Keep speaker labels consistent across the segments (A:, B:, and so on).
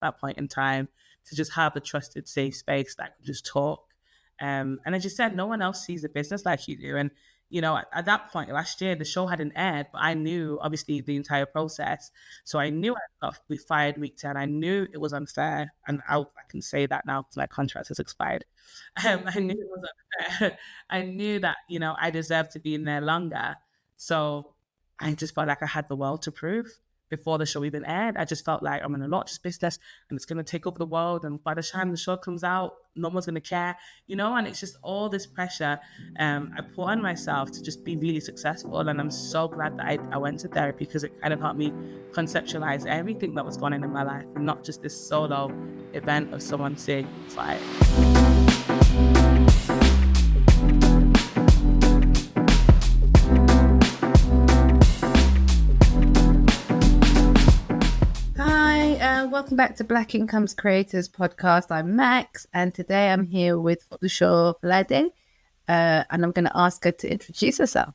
A: that point in time, to just have a trusted, safe space that I could just talk. And as you said, no one else sees the business like you do. And, at that point last year, the show hadn't aired, but I knew obviously the entire process. So I knew I got fired week 10. I knew it was unfair. And I can say that now because my contract has expired. I knew it was unfair. I knew that, I deserved to be in there longer. So I just felt like I had the world to prove. Before the show even aired, I just felt like I'm going to launch this business and it's going to take over the world. And by the time the show comes out, no one's going to care, and it's just all this pressure I put on myself to just be really successful. And I'm so glad that I went to therapy, because it kind of helped me conceptualize everything that was going on in my life, and not just this solo event of someone saying, fired.
B: Welcome back to Black Incomes Creators Podcast. I'm Max, and today I'm here with Foluso Falade, and I'm going to ask her to introduce herself.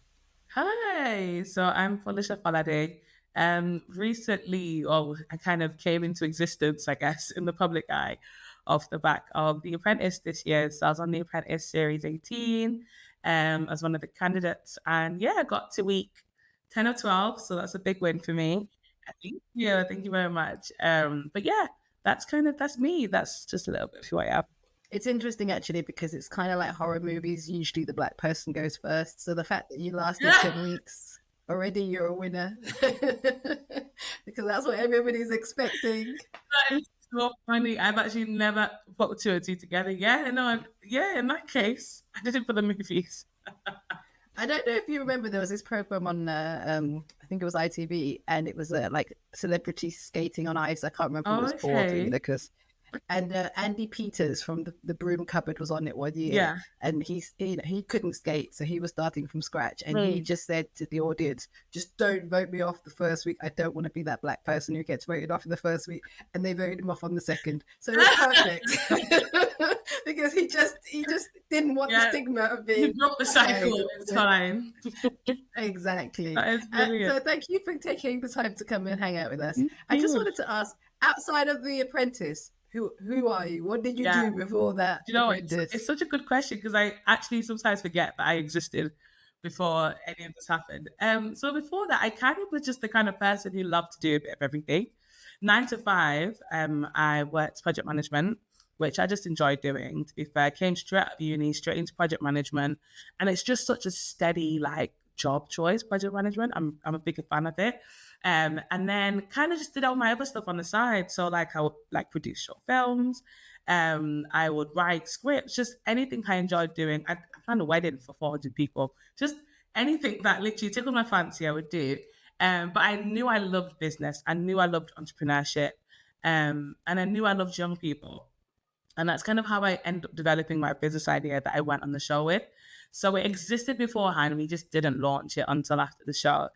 A: Hi, so I'm Foluso Falade. Recently, I kind of came into existence, I guess, in the public eye off the back of The Apprentice this year. So I was on The Apprentice Series 18 as one of the candidates, and I got to week 10 or 12, so that's a big win for me. Thank you very much. But that's me. That's just a little bit of who I am.
B: It's interesting, actually, because it's kind of like horror movies. Usually the black person goes first. So the fact that you lasted 10 weeks, already you're a winner. Because that's what everybody's expecting.
A: That is so funny. I've actually never put two and two together. In that case, I did it for the movies.
B: I don't know if you remember, there was this program on, I think it was ITV, and it was like celebrity skating on ice. I can't remember what it was called, because, and Andy Peters from the Broom Cupboard was on it one year, and he couldn't skate, so he was starting from scratch, and he just said to the audience, "Just don't vote me off the first week. I don't want to be that black person who gets voted off in the first week," and they voted him off on the second. So it was perfect. Because he just didn't want the stigma of being.
A: He broke the cycle. It's fine.
B: Exactly.
A: That is brilliant.
B: So thank you for taking the time to come and hang out with us. I just wanted to ask, outside of The Apprentice, who are you? What did you do before that?
A: It's such a good question, because I actually sometimes forget that I existed before any of this happened. So before that, I kind of was just the kind of person who loved to do a bit of everything. 9 to 5, I worked project management, which I just enjoyed doing, to be fair. I came straight out of uni, straight into project management. And it's just such a steady, job choice, project management. I'm a big fan of it. And then kind of just did all my other stuff on the side. So I would produce short films. I would write scripts, just anything I enjoyed doing. I planned a wedding for 400 people. Just anything that literally tickled my fancy, I would do. But I knew I loved business. I knew I loved entrepreneurship. And I knew I loved young people. And that's kind of how I ended up developing my business idea that I went on the show with. So it existed beforehand. We just didn't launch it until after the show,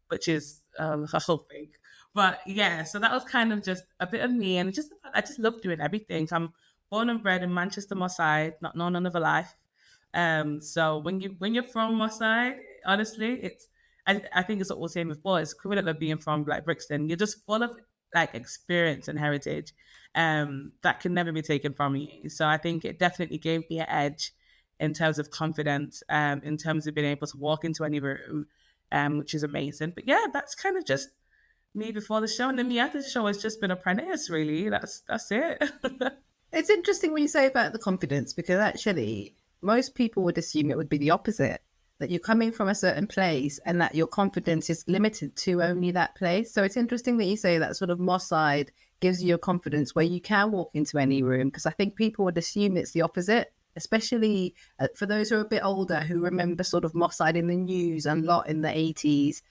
A: which is a whole thing. But so that was kind of just a bit of me. And I just love doing everything. I'm born and bred in Manchester, Moss Side, not known another life. So when you're from Moss Side, honestly, I think it's what we were saying before. It's equivalent of being from Brixton. You're just full of experience and heritage that can never be taken from you. So I think it definitely gave me an edge in terms of confidence, in terms of being able to walk into any room, which is amazing. But that's kind of just me before the show. And then me after the show has just been Apprentice, really. That's it.
B: It's interesting when you say about the confidence, because actually most people would assume it would be the opposite, that you're coming from a certain place and that your confidence is limited to only that place. So it's interesting that you say that sort of Moss Side gives you a confidence where you can walk into any room, because I think people would assume it's the opposite, especially for those who are a bit older, who remember sort of Moss Side in the news and a lot in the 80s.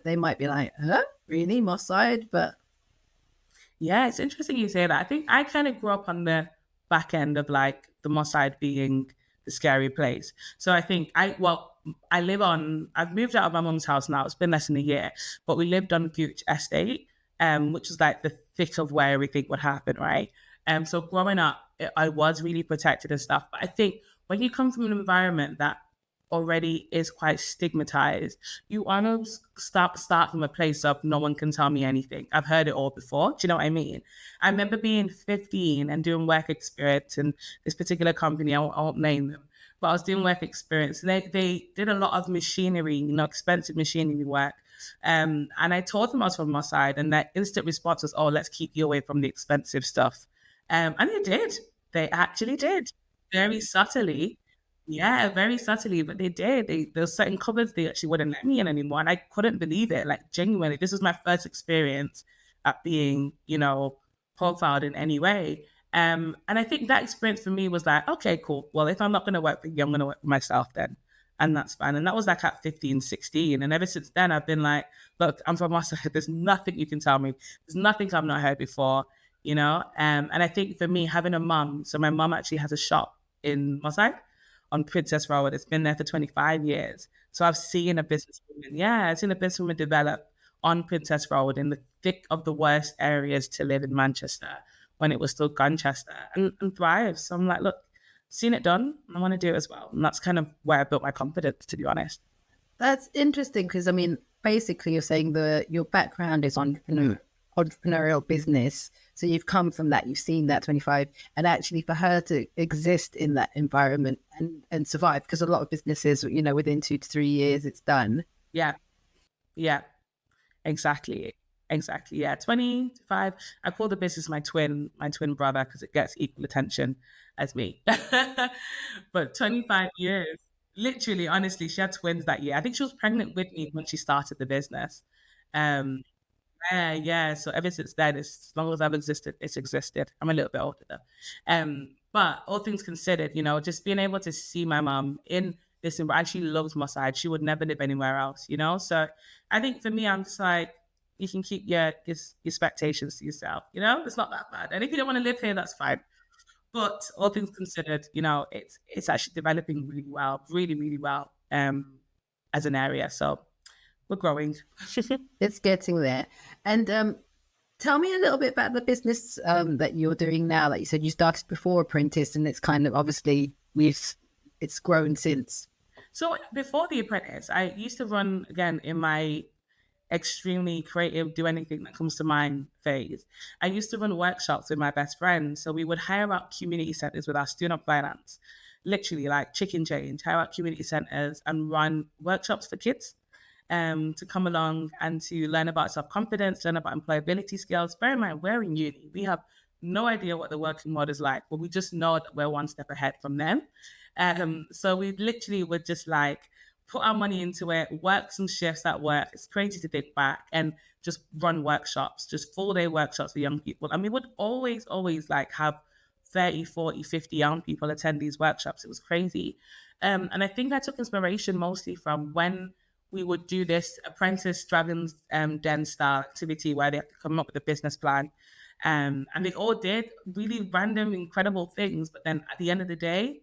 B: They might be like, huh? Really? Moss Side? But
A: yeah, it's interesting you say that. I think I kind of grew up on the back end of the Moss Side being the scary place. So I think I've moved out of my mum's house now. It's been less than a year, but we lived on Gooch Estate, which is the thick of where everything would happen, right? So growing up, I was really protected and stuff. But I think when you come from an environment that already is quite stigmatized. You almost start from a place of no one can tell me anything. I've heard it all before. Do you know what I mean? I remember being 15 and doing work experience in this particular company. I won't name them, but I was doing work experience. And they did a lot of machinery, expensive machinery work. And I told them I was from my side, and their instant response was, "Oh, let's keep you away from the expensive stuff." And they did. They actually did, very subtly. Yeah, very subtly, but they did. There were certain cupboards they actually wouldn't let me in anymore, and I couldn't believe it. Like, genuinely, this was my first experience at being, profiled in any way. And I think that experience for me was like, okay, cool. Well, if I'm not going to work for you, I'm going to work for myself then. And that's fine. And that was like at 15, 16. And ever since then, I've been like, look, I'm from Marseille. There's nothing you can tell me. There's nothing I've not heard before, And I think for me, having a mum, so my mum actually has a shop in Marseille on Princess Road. It's been there for 25 years. So I've seen a businesswoman, I've seen a businesswoman develop on Princess Road in the thick of the worst areas to live in Manchester when it was still Gunchester and thrive. So I'm like, look, seen it done. I want to do it as well. And that's kind of where I built my confidence, to be honest.
B: That's interesting because, I mean, basically you're saying your background is on entrepreneurial business. So you've come from that, you've seen that 25, and actually for her to exist in that environment and survive, because a lot of businesses, within 2 to 3 years, it's done.
A: Yeah. Exactly. Yeah. 25. I call the business my twin brother because it gets equal attention as me. But 25 years, literally, honestly, she had twins that year. I think she was pregnant with me when she started the business. Yeah. So ever since then, as long as I've existed, it's existed. I'm a little bit older though. But all things considered, just being able to see my mom in this environment, and she loves my side. She would never live anywhere else, So I think for me, I'm just like, you can keep your expectations to yourself, It's not that bad. And if you don't want to live here, that's fine. But all things considered, it's actually developing really well, really, really well, as an area. So we're growing.
B: It's getting there. And tell me a little bit about the business that you're doing now. Like you said, you started before Apprentice, and it's kind of obviously it's grown since.
A: So before the Apprentice, I used to run, again, in my extremely creative, do anything that comes to mind phase. I used to run workshops with my best friend. So we would hire out community centers with our student finance, literally like chicken change, hire out community centers and run workshops for kids to come along and to learn about self-confidence, learn about employability skills. Bear in mind, we're in uni. We have no idea what the working world is like, but we just know that we're one step ahead from them. So we literally would just like put our money into it, work some shifts at work. It's crazy to think back, and just run workshops, just full-day workshops for young people. And we would always like have 30, 40, 50 young people attend these workshops. It was crazy. And I think I took inspiration mostly from when we would do this Apprentice Dragon's Den style activity where they have to come up with a business plan. And they all did really random, incredible things. But then at the end of the day,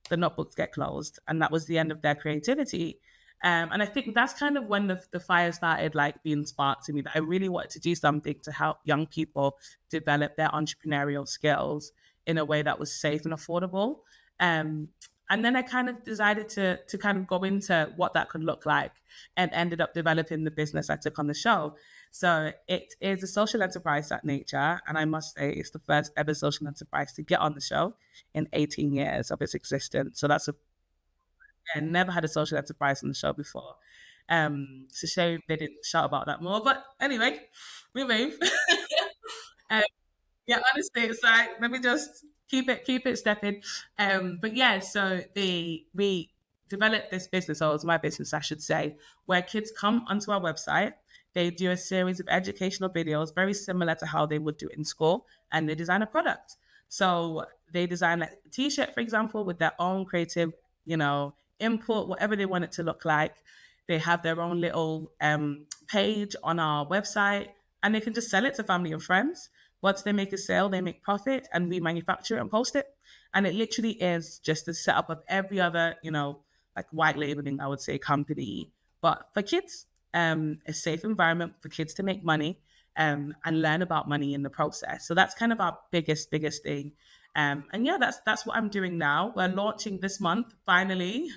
A: the notebooks get closed, and that was the end of their creativity. And I think that's kind of when the fire started like being sparked to me, that I really wanted to do something to help young people develop their entrepreneurial skills in a way that was safe and affordable. And then I kind of decided to kind of go into what that could look like, and ended up developing the business I took on the show. So it is a social enterprise at nature. And I must say it's the first ever social enterprise to get on the show in 18 years of its existence. So that's never had a social enterprise on the show before. It's a shame they didn't shout about that more. But anyway, we move. Yeah, honestly, it's like, let me just keep it stepping. But yeah, so we developed this business, or it was my business, I should say, where kids come onto our website. They do a series of educational videos, very similar to how they would do it in school, and they design a product. So they design a t-shirt, for example, with their own creative, input, whatever they want it to look like. They have their own little page on our website, and they can just sell it to family and friends. Once they make a sale, they make profit, and we manufacture it and post it. And it literally is just the setup of every other, like white labeling, I would say, company. But for kids, a safe environment for kids to make money and learn about money in the process. So that's kind of our biggest thing. And yeah, that's what I'm doing now. We're launching this month, finally.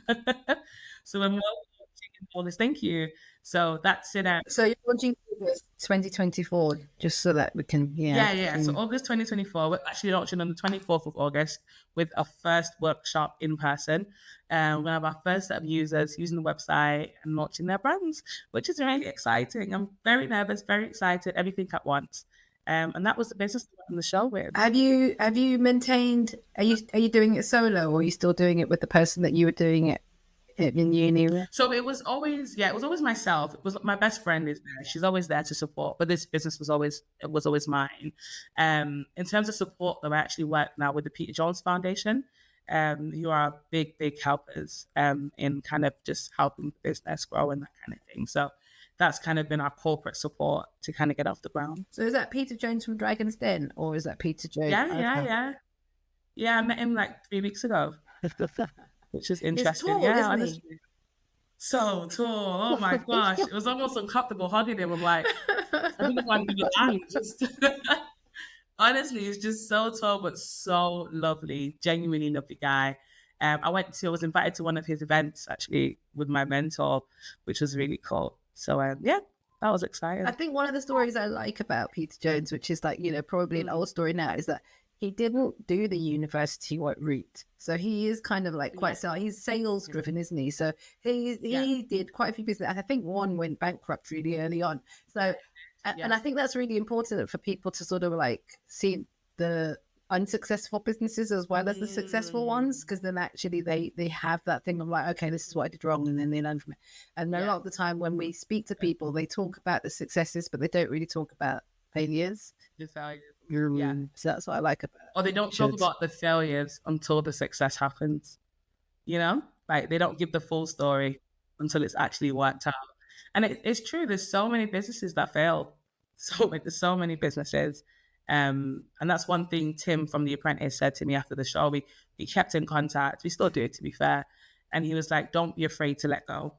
A: So when we're launching all this, thank you. So that's it.
B: So you're launching August 2024, just so that we can,
A: Yeah. So August 2024, we're actually launching on the 24th of August with our first workshop in person. We're gonna have our first set of users using the website and launching their brands, which is really exciting. I'm very nervous, very excited, everything at once. And that was the business on the show with.
B: Have you maintained? Are you doing it solo, or are you still doing it with the person that you were doing it in uni?
A: So it was always, it was always myself. It was my best friend is there. She's always there to support, but this business was always mine. In terms of support, though, I actually work now with the Peter Jones Foundation, who are big helpers in kind of just helping the business grow and that kind of thing. So that's kind of been our corporate support to kind of get off the ground.
B: So is that Peter Jones from Dragon's Den, or is that Peter Jones?
A: Yeah. I met him like 3 weeks ago. Which is interesting.
B: Tall,
A: yeah, honestly. So tall. Oh my gosh. It was almost uncomfortable hugging him. I'm like, I think if I'm gonna just honestly, he's just so tall but so lovely. Genuinely lovely guy. I was invited to one of his events actually with my mentor, which was really cool. So yeah, that was exciting.
B: I think one of the stories I like about Peter Jones, which is like, probably an old story now, is that he didn't do the university route. So he is kind of like he's sales driven, isn't he? So he did quite a few business. I think one went bankrupt really early on. So, and I think that's really important for people to sort of like see the unsuccessful businesses as well as the successful ones, because then actually they have that thing of like, okay, this is what I did wrong, and then they learn from it. And a lot of the time when we speak to people, they talk about the successes, but they don't really talk about failures.
A: The failures.
B: So that's what I like about it.
A: Or they don't talk about the failures until the success happens. Like they don't give the full story until it's actually worked out. And it's true. There's so many businesses that fail. There's so many businesses. And that's one thing Tim from The Apprentice said to me after the show. We kept in contact. We still do it, to be fair. And he was like, don't be afraid to let go.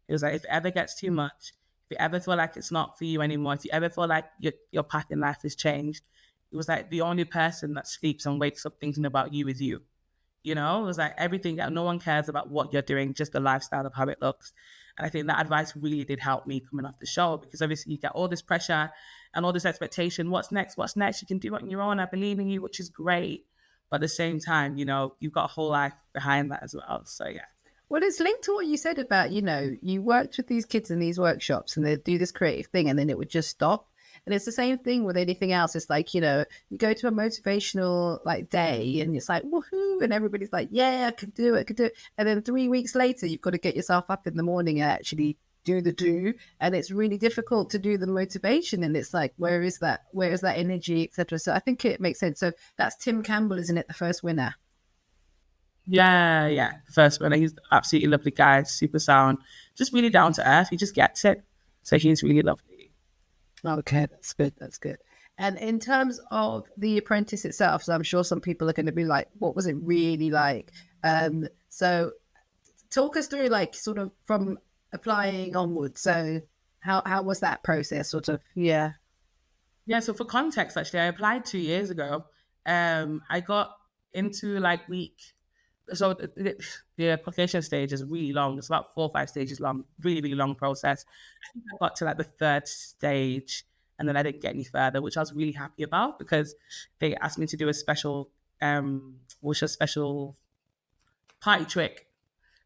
A: He was like, if it ever gets too much, if you ever feel like it's not for you anymore, if you ever feel like your path in life has changed, it was like the only person that sleeps and wakes up thinking about you is you. It was like everything, no one cares about what you're doing, just the lifestyle of how it looks. And I think that advice really did help me coming off the show, because obviously you get all this pressure and all this expectation. What's next? You can do it on your own. I believe in you, which is great. But at the same time, you've got a whole life behind that as well. So, yeah.
B: Well, it's linked to what you said about, you worked with these kids in these workshops and they'd do this creative thing and then it would just stop. And it's the same thing with anything else. It's like, you go to a motivational day and it's like, woohoo. And everybody's like, yeah, I can do it. And then 3 weeks later, you've got to get yourself up in the morning and actually do the do. And it's really difficult to do the motivation. And it's like, where is that energy, etc. So I think it makes sense. So that's Tim Campbell, isn't it? The first winner.
A: Yeah. First winner. He's absolutely lovely guy, super sound, just really down to earth. He just gets it. So he's really lovely.
B: Okay, that's good. And in terms of The Apprentice itself, so I'm sure some people are going to be like, what was it really like? So talk us through sort of from applying onwards. So how was that process sort of? Yeah,
A: so for context, actually, I applied 2 years ago. I got into so the application stage is really long. It's about 4 or 5 stages long, really, really long process. I think I got to the third stage and then I didn't get any further, which I was really happy about, because they asked me to do a special party trick.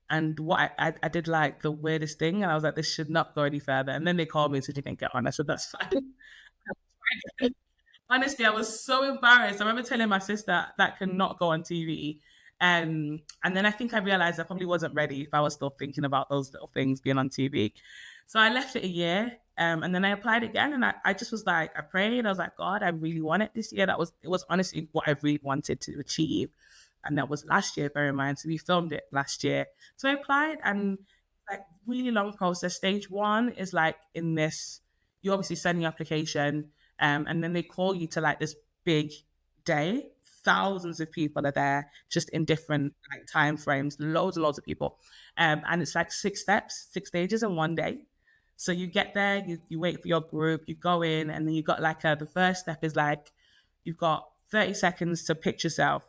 A: And what I did the weirdest thing, and I was like, this should not go any further. And then they called me and said, you didn't get on. I said, that's fine. Honestly, I was so embarrassed. I remember telling my sister that cannot go on TV. And then I think I realized I probably wasn't ready if I was still thinking about those little things being on TV. So I left it a year, and then I applied again, and I just was like, I prayed. I was like, God, I really want it this year. It was honestly what I really wanted to achieve. And that was last year, bear in mind. So we filmed it last year. So I applied, and really long process. Stage 1 is in this, you obviously send your application, and then they call you to this big day. Thousands of people are there, just in different time frames, loads and loads of people. And it's 6 steps, 6 stages in one day. So you get there, you wait for your group, you go in, and then you got the first step is you've got 30 seconds to pitch yourself,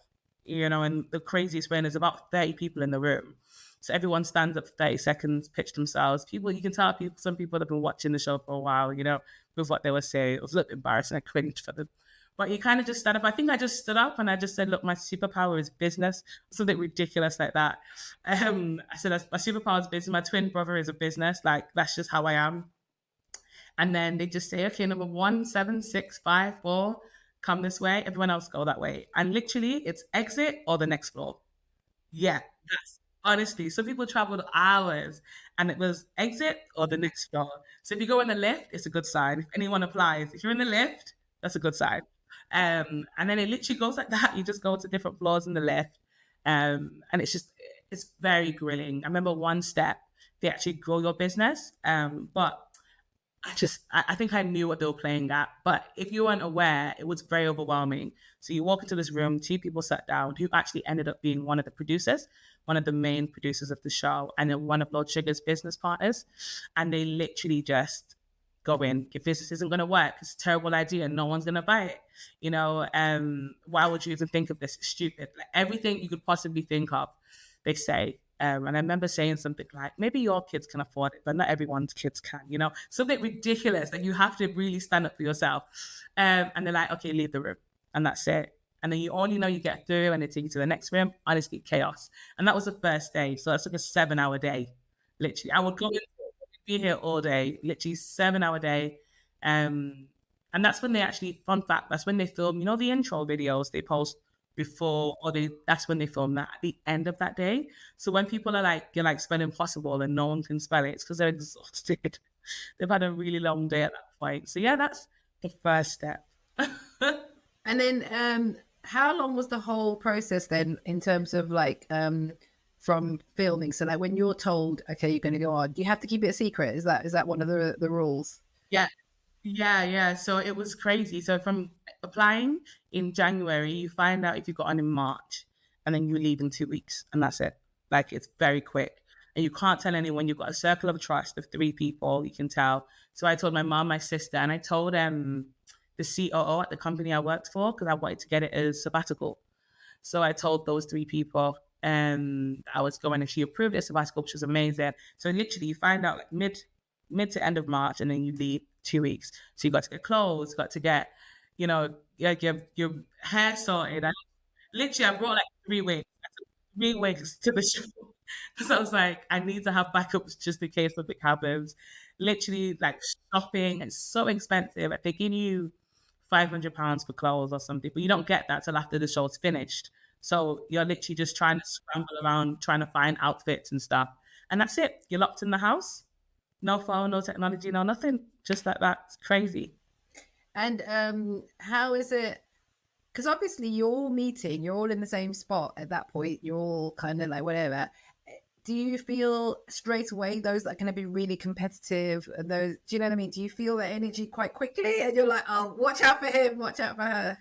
A: and the craziest one is about 30 people in the room. So everyone stands up for 30 seconds, pitch themselves. People, you can tell people, some people have been watching the show for a while, with what they were saying. It was a little embarrassing. I cringed for them. But you kind of just stand up. I think I just stood up and I just said, look, my superpower is business. Something ridiculous like that. I said, my superpower is business. My twin brother is a business. Like, that's just how I am. And then they just say, okay, number 1, 7, 6, 5, 4, come this way. Everyone else go that way. And literally, it's exit or the next floor. Yeah, that's honestly. Some people traveled hours and it was exit or the next floor. So if you go in the lift, it's a good sign. If anyone applies, if you're in the lift, that's a good sign. And then it literally goes like that. You just go to different floors in the lift. And it's very grilling. I remember one step, they actually grow your business. But I think I knew what they were playing at. But if you weren't aware, it was very overwhelming. So you walk into this room, two people sat down who actually ended up being one of the producers, one of the main producers of the show, and then one of Lord Sugar's business partners. And they literally just go in, if this isn't going to work, it's a terrible idea, no one's going to buy it. Why would you even think of this? It's stupid. Like, everything you could possibly think of, they say. And I remember saying something like, maybe your kids can afford it, but not everyone's kids can, something ridiculous that you have to really stand up for yourself. And they're like, okay, leave the room. And that's it. And then you only know you get through and they take you to the next room. Honestly, chaos. And that was the first day. So that's like a 7-hour day, literally. I would go in, be here all day, literally 7-hour day. And that's when they actually, fun fact, that's when they film, the intro videos they post before, that's when they film that at the end of that day. So when people are like, you're like spelling possible and no one can spell it, it's because they're exhausted. They've had a really long day at that point. So yeah, that's the first step.
B: And then how long was the whole process then in terms of like from filming? So like when you're told, okay, you're going to go on, do you have to keep it a secret? Is that one of the rules?
A: Yeah. So it was crazy. So from applying in January, you find out if you got on in March, and then you leave in 2 weeks, and that's it. Like, it's very quick. And you can't tell anyone. You've got a circle of trust of 3 people, you can tell. So I told my mom, my sister, and I told the COO at the company I worked for, because I wanted to get it as sabbatical. So I told those 3 people I was going, and she approved it sabbatical, which was amazing. So literally you find out like mid to end of March, and then you leave 2 weeks. So you got to get clothes, got to get, like your hair sorted. I brought like 3 wigs to the show. Because I was like, I need to have backups just in case something happens. Literally, like, shopping, it's so expensive. Like, they give you £500 for clothes or something, but you don't get that till after the show's finished. So you're literally just trying to scramble around, trying to find outfits and stuff. And that's it. You're locked in the house. No phone, no technology, no nothing. Just like that. It's crazy.
B: And how is it? Because obviously you're all in the same spot at that point. You're all kind of like whatever. Do you feel straight away those that are going to be really competitive? And those, do you know what I mean? Do you feel that energy quite quickly? And you're like, oh, watch out for him, watch out for her.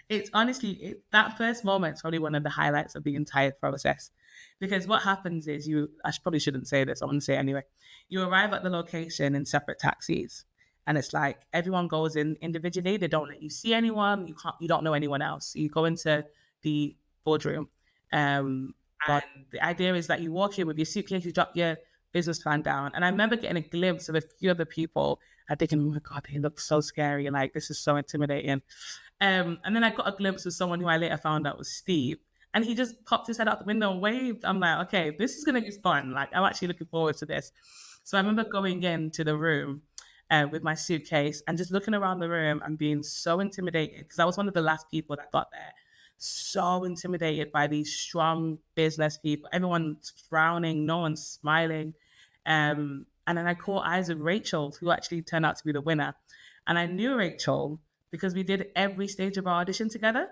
A: It's honestly, that first moment is probably one of the highlights of the entire process. Because what happens is I probably shouldn't say this, I'm going to say it anyway. You arrive at the location in separate taxis. And it's like everyone goes in individually. They don't let you see anyone. You don't know anyone else. So you go into the boardroom. And the idea is that you walk in with your suitcase, you drop your business plan down. And I remember getting a glimpse of a few other people and thinking, oh my God, they look so scary. And like, this is so intimidating. And then I got a glimpse of someone who I later found out was Steve. And he just popped his head out the window and waved. I'm like, okay, this is going to be fun. Like, I'm actually looking forward to this. So I remember going into the room with my suitcase and just looking around the room and being so intimidated, because I was one of the last people that got there. So intimidated by these strong business people. Everyone's frowning, no one's smiling. And then I caught eyes with Rachel, who actually turned out to be the winner. And I knew Rachel because we did every stage of our audition together.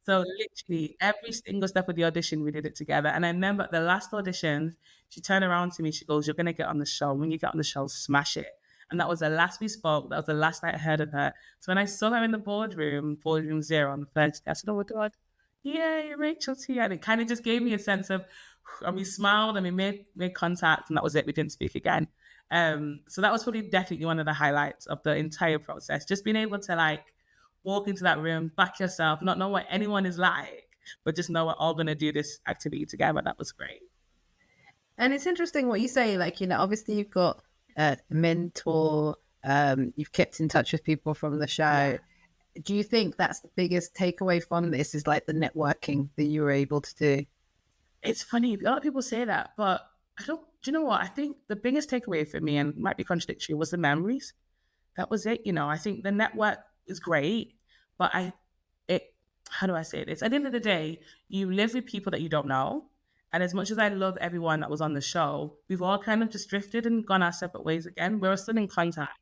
A: So literally every single step of the audition, we did it together. And I remember the last audition, she turned around to me, she goes, you're going to get on the show. When you get on the show, smash it. And that was the last we spoke. That was the last I heard of her. So when I saw her in the boardroom 0 on the first day, I said, oh my God, yay, Rachel's here. And it kind of just gave me a sense of, and we smiled and we made contact, and that was it. We didn't speak again. So that was probably definitely one of the highlights of the entire process. Just being able to like walk into that room, back yourself, not know what anyone is like, but just know we're all going to do this activity together. That was great.
B: And it's interesting what you say, like, obviously you've got a mentor, you've kept in touch with people from the show. Yeah. Do you think that's the biggest takeaway from this, is like the networking that you were able to do?
A: It's funny, a lot of people say that, but do you know what? I think the biggest takeaway for me, and might be contradictory, was the memories. That was it. I think the network is great, but how do I say this? At the end of the day, you live with people that you don't know. And as much as I love everyone that was on the show, we've all kind of just drifted and gone our separate ways again. We're still in contact.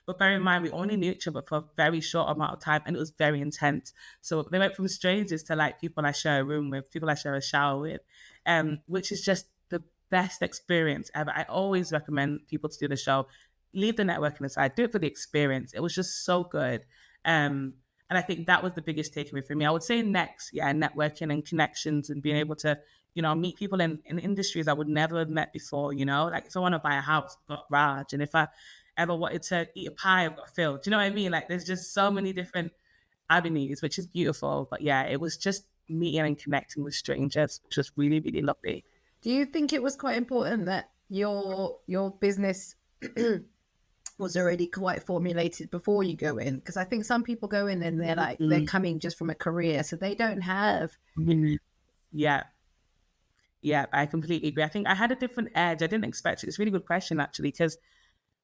A: But bear in mind, we only knew each other for a very short amount of time, and it was very intense. So they went from strangers to like people I share a room with, people I share a shower with, which is just the best experience ever. I always recommend people to do the show. Leave the networking aside, do it for the experience. It was just so good. And I think that was the biggest takeaway for me. I would say next, networking and connections and being able to, meet people in industries I would never have met before, like if I want to buy a house, I've got Raj. And if I ever wanted to eat a pie, I've got Phil. Do you know what I mean? Like there's just so many different avenues, which is beautiful. But yeah, it was just meeting and connecting with strangers, which was really, really lovely.
B: Do you think it was quite important that your business was already quite formulated before you go in? Because I think some people go in and they're like, they're coming just from a career, so they don't have.
A: Yeah, I completely agree. I think I had a different edge. I didn't expect it. It's a really good question, actually, because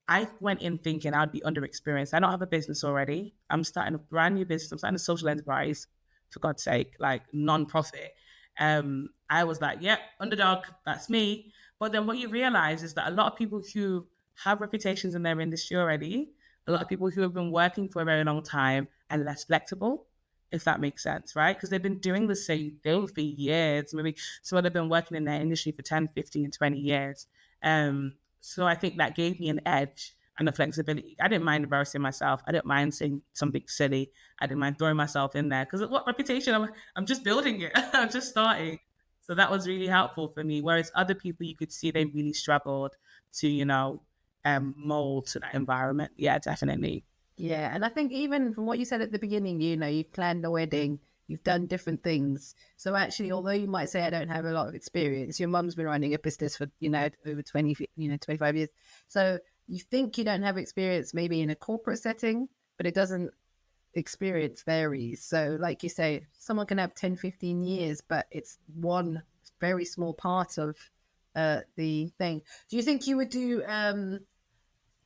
A: I went in thinking I'd be underexperienced. I don't have a business already. I'm starting a brand new business. I'm starting a social enterprise, for God's sake, like non-profit. I was like, yep, underdog, that's me. But then what you realize is that a lot of people who have reputations in their industry already, a lot of people who have been working for a very long time and less flexible, if that makes sense, right? Because they've been doing the same thing for years, maybe. So they've been working in their industry for 10, 15, 20 years. So I think that gave me an edge and the flexibility. I didn't mind embarrassing myself. I didn't mind saying something silly. I didn't mind throwing myself in there because what reputation? I'm just building it. I'm just starting. So that was really helpful for me. Whereas other people, you could see they really struggled to, mold to that environment. Yeah, definitely.
B: Yeah, and I think even from what you said at the beginning, you've planned a wedding, you've done different things. So actually, although you might say I don't have a lot of experience, your mum's been running a business for, over 20, 25 years. So you think you don't have experience maybe in a corporate setting, but it doesn't, experience varies. So like you say, someone can have 10, 15 years, but it's one very small part of the thing. Do you think you would do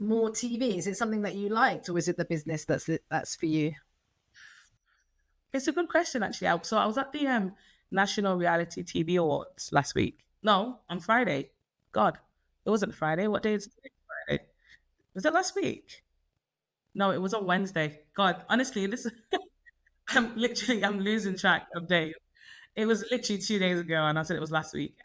B: more TV? Is it something that you liked, or is it the business that's for you?
A: It's a good question, actually. So I was at the National Reality TV Awards last week. No, on Friday. God, it wasn't Friday. What day is it? Friday. Was it last week? No, it was on Wednesday. God, honestly, I'm losing track of days. It was literally 2 days ago, and I said it was last week.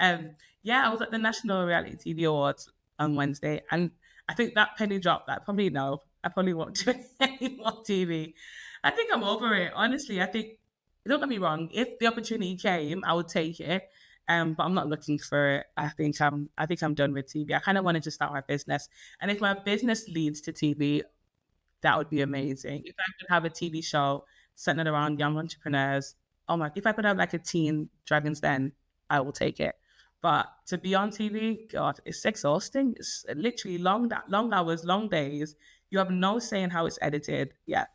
A: Yeah, I was at the National Reality TV Awards on Wednesday, and I think that penny dropped. That probably no, I probably won't do any more TV. I think I'm over it. Honestly, I think, don't get me wrong, if the opportunity came, I would take it. But I'm not looking for it. I think I'm done with TV. I kind of wanted to start my business, and if my business leads to TV, that would be amazing. If I could have a TV show centered around young entrepreneurs, if I could have like a teen Dragon's Den, I will take it. But to be on TV, God, it's exhausting. It's literally long hours, long days. You have no say in how it's edited. Yeah,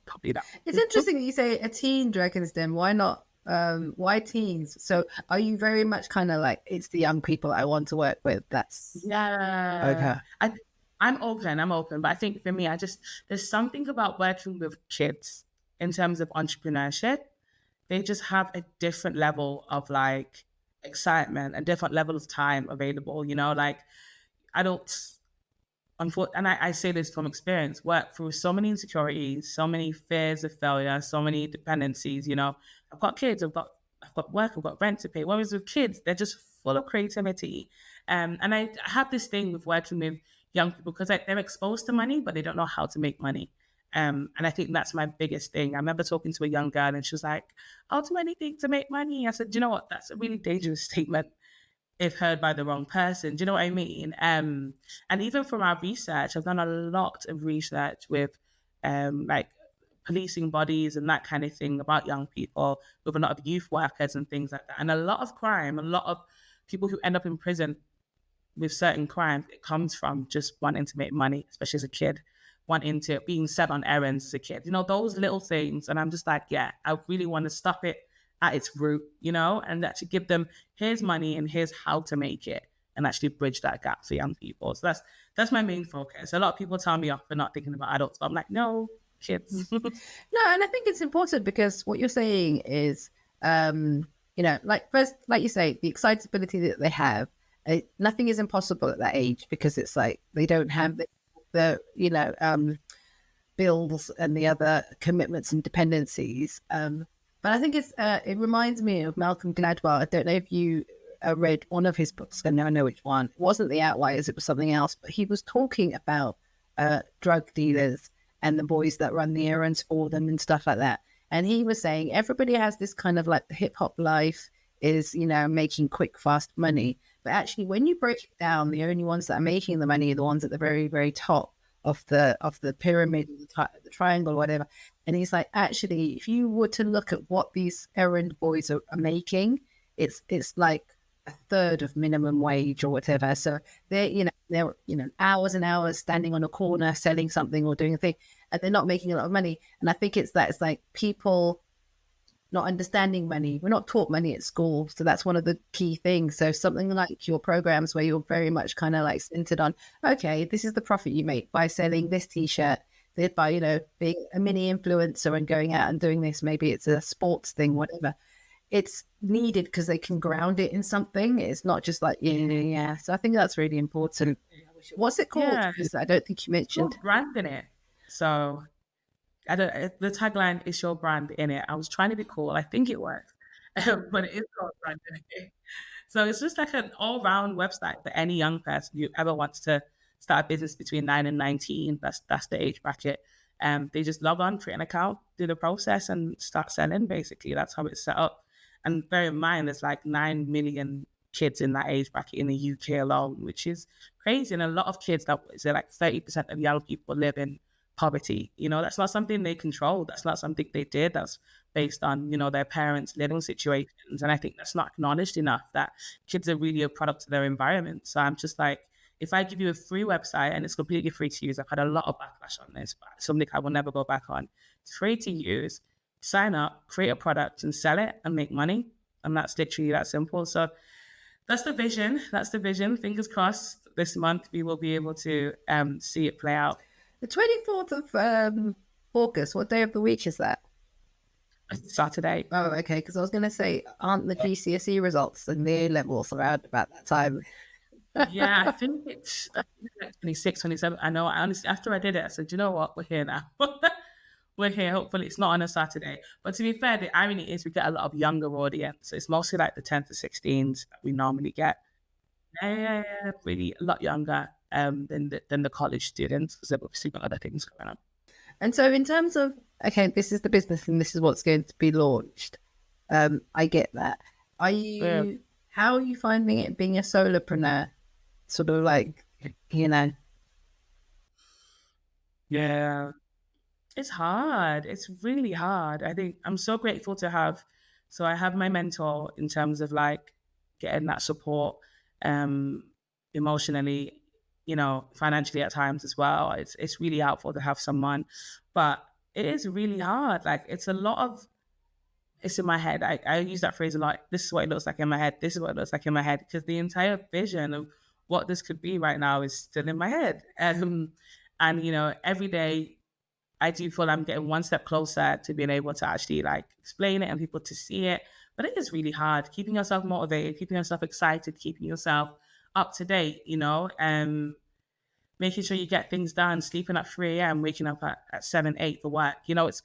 A: probably that.
B: It's interesting that you say a teen Dragon's Den. Why not? Why teens? So are you very much kind of like, it's the young people I want to work with?
A: Yeah. Okay. I'm open. But I think for me, there's something about working with kids in terms of entrepreneurship. They just have a different level of like excitement, a different level of time available, like adults, and I say this from experience, work through so many insecurities, so many fears of failure, so many dependencies, I've got kids, I've got work, I've got rent to pay. Whereas with kids, they're just full of creativity. And I have this thing with working with young people because they're exposed to money, but they don't know how to make money. And I think that's my biggest thing. I remember talking to a young girl and she was like, I'll do anything to make money. I said, do you know what? That's a really dangerous statement if heard by the wrong person. Do you know what I mean? And even from our research, I've done a lot of research with like policing bodies and that kind of thing about young people, with a lot of youth workers and things like that. And a lot of crime, a lot of people who end up in prison with certain crimes, it comes from just wanting to make money, especially as a kid, wanting to being set on errands as a kid, those little things. And I'm just like, yeah, I really want to stop it at its root, and actually give them here's money and here's how to make it, and actually bridge that gap for young people. So that's my main focus. A lot of people tell me off for not thinking about adults, but I'm like, no, kids.
B: No, and I think it's important because what you're saying is, like first, like you say, the excitability that they have, nothing is impossible at that age because it's like they don't have the bills and the other commitments and dependencies. But I think it reminds me of Malcolm Gladwell. I don't know if you read one of his books. I know which one. It wasn't The Outliers, it was something else. But he was talking about drug dealers and the boys that run the errands for them and stuff like that. And he was saying everybody has this kind of like the hip hop life is, making quick, fast money. But actually, when you break it down, the only ones that are making the money are the ones at the very, very top of the pyramid, the triangle, whatever. And he's like, actually, if you were to look at what these errand boys are making, it's like a third of minimum wage or whatever. So they're hours and hours standing on a corner selling something or doing a thing, and they're not making a lot of money. And I think it's like people not understanding money. We're not taught money at school, so that's one of the key things. So something like your programs where you're very much kind of like centered on, okay, this is the profit you make by selling this t-shirt, by being a mini influencer and going out and doing this. Maybe it's a sports thing, whatever. It's needed because they can ground it in something. It's not just like yeah. So I think that's really important. What's it called? Because I don't think you mentioned
A: branding it. So the tagline is your brand in it. I was trying to be cool. I think it works, but it is called branding it. So it's just like an all-round website for any young person who ever wants to start a business between 9 and 19. That's the age bracket. They just log on, create an account, do the process, and start selling. Basically, that's how it's set up. And bear in mind, there's like 9 million kids in that age bracket in the UK alone, which is crazy. And a lot of kids, like 30% of young people live in poverty. That's not something they control. That's not something they did. That's based on, their parents' living situations. And I think that's not acknowledged enough, that kids are really a product of their environment. So I'm just like, if I give you a free website and it's completely free to use, I've had a lot of backlash on this, but something I will never go back on. It's free to use. Sign up, create a product and sell it and make money. And that's literally that simple. So that's the vision. Fingers crossed this month we will be able to see it play out.
B: The 24th of August, what day of the week is that?
A: Saturday.
B: Oh, okay. Because I was going to say, aren't the GCSE results and the A-levels around about that time?
A: Yeah, I think it's 26, 27. I know. Honestly, after I did it, I said, you know what? We're here now. We're here. Hopefully it's not on a Saturday. But to be fair, the irony is we get a lot of younger audience. It's mostly like the 10 to 16s that we normally get. Yeah, really a lot younger than the college students, because they've obviously got other things going on.
B: And so in terms of, okay, this is the business and this is what's going to be launched. I get that. How are you finding it being a solopreneur? Sort of like,
A: Yeah. It's hard. It's really hard. I think I'm so grateful to have. So I have my mentor in terms of like getting that support emotionally, financially at times as well. It's really helpful to have someone, but it is really hard. Like it's in my head. I use that phrase a lot. This is what it looks like in my head. This is what it looks like in my head, because the entire vision of what this could be right now is still in my head. And every day I do feel I'm getting one step closer to being able to actually like explain it and people to see it. But it is really hard keeping yourself motivated, keeping yourself excited, keeping yourself up to date, making sure you get things done, sleeping at 3 a.m., waking up at 7, 8 for work.